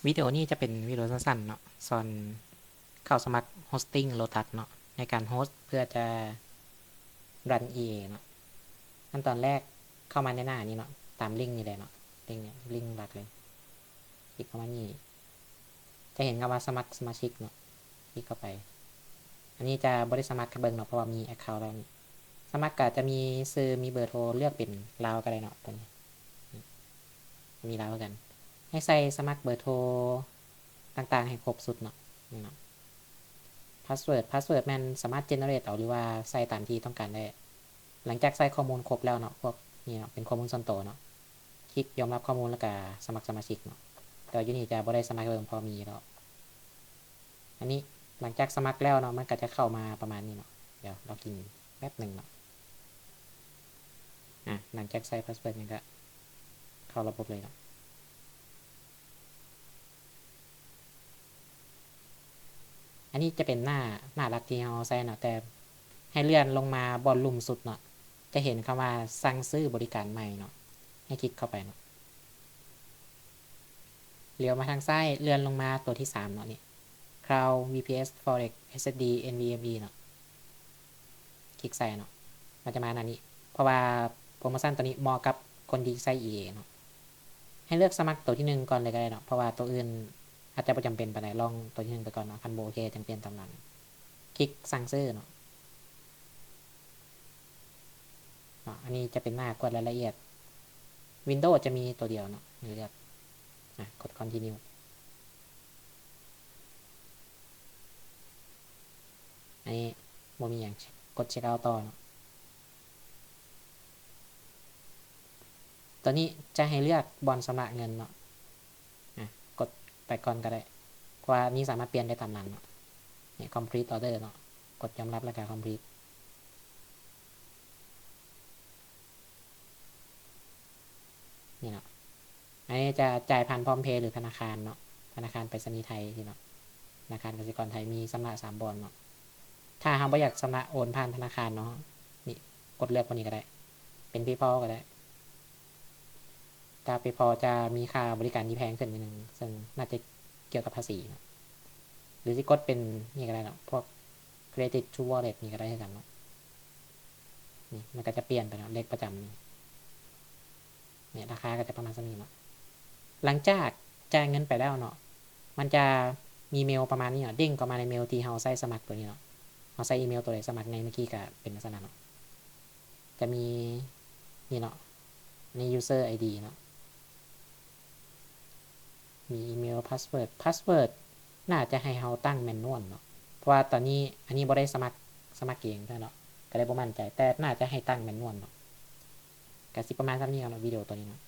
วิดีโอนี้จะเป็นวิดีโอสั้นๆเนาะสอนเข้าสมัครโฮสติ้งโลตัสเนาะในการโฮสต์เพื่อจะรัน EA เนาะขั้นตอนแรกเข้ามาในหน้านี้เนาะตามลิงก์นี่เลยเนาะลิงก์เนี่ยลิงก์หลักเลยคลิกเข้ามานี่จะเห็นคำว่าสมัครสมาชิกเนาะคลิกเข้าไปอันนี้จะบริสมัครกระเบิงเนาะเพราะว่ามี account แล้วนี่สมัครก็จะมีซื้อมีเบอร์โทรเลือกเป็นลาวก็ได้เนาะตัวนี้มีลาวกันให้ใส่สมัครเบอร์โทรต่างๆให้ครบสุดเนาะนี่เนาะพาสเวิร์ดมันสามารถเจเนเรตเอาหรือว่าใส่ตามที่ต้องการได้หลังจากใส่ข้อมูลครบแล้วเนาะพวกนี่เนาะเป็นข้อมูลส่วนตัวเนาะคลิกยอมรับข้อมูลแล้วก็สมัครสมาชิกเนาะแต่ยูนี่จะบ่ได้สมัครเบิ่งพอมีแล้วอันนี้หลังจากสมัครแล้วเนาะมันก็จะเข้ามาประมาณนี้เนาะเดี๋ยวเรากินแป๊บหนึ่งเนาะหลังจากใส่พาสเวิร์ดนี่ก็เข้าระบบเลยเนาะอันนี้จะเป็นหน้าหลักที่เราใส่เนาะแต่ให้เลื่อนลงมาบนลุ่มสุดเนาะจะเห็นคำว่าสั่งซื้อบริการใหม่เนาะให้คลิกเข้าไปเนาะเลี้ยวมาทางซ้ายเลื่อนลงมาตัวที่3เนาะนี่ Cloud VPS Forex SSD NVMe เนาะคลิกใส่เนาะมันจะมาหน้านี้เพราะว่าโปรโมชั่นตัวนี้เหมาะกับคนที่ใส่ EA เนาะให้เลือกสมัครตัวที่1ก่อนเลยก็ได้เนาะเพราะว่าตัวอื่นอาจจะประจำเป็นไปไหนลองตัวที่1ไปก่อนเนาะคันโบโอเคจังเปลี่ยนตามนั้นคลิกสั่งซื้อเนาะอันนี้จะเป็นหน้ากดรายละเอียด Windows จะมีตัวเดียวเนาะเลือกกด continue อันนี้โมมีอย่างกดเช็คเอาท์ต่อเนาะตัวนี้จะให้เลือกบอลสมัครเงินเนาะกดไปก่อนก็ได้เพราะว่านี้สามารถเปลี่ยนได้ตามนั้นเนาะเนี่ย complete order เนาะกดยอมรับแล้วก็ complete นี่เนาะอันนี้จะจ่ายผ่านพร้อมเพย์หรือธนาคารเนาะธนาคารไปรษณีย์ไทยที่เนาะธนาคารกสิกรไทยมีสำนัก3บอลเนาะถ้าเราไม่อยากสำนักโอนผ่านธนาคารเนาะนี่กดเลือกคนนี้ก็ได้เป็น PayPal ก็ได้ถ้า PayPal จะมีค่าบริการที่แพงขึ้นนิดนึงซึ่งน่าจะเกี่ยวกับภาษีเนาะหรือที่กดเป็นนี่ก็ได้เนาะพวก Credit to Wallet นี่ก็ได้เหมือนกันเนาะนี่มันก็จะเปลี่ยนไปเนาะเลขประจำเนี่ยราคาก็จะประมาณสักนี้เนาะหลังจากจ่ายเงินไปแล้วเนาะมันจะมีเมลประมาณนี้เนาะเด้งเข้ามาในเมลที่เราใส่สมัครตัวนี้เนาะเราใส่อีเมลตัวไหนสมัครในเมื่อกี้ก็เป็นลักษณะเนาะจะมีนี่เนาะใน user ID เนาะมีอีเมลพาสเวิร์ดน่าจะให้เราตั้งแมนนวลเนาะเพราะว่าตอนนี้อันนี้บ่ได้สมัครเองเนาะก็ได้บ่มั่นใจแต่น่าจะให้ตั้งแมนนวลเนาะก็สิประมาณสักนี้เนาะวิดีโอตัวนี้เนาะ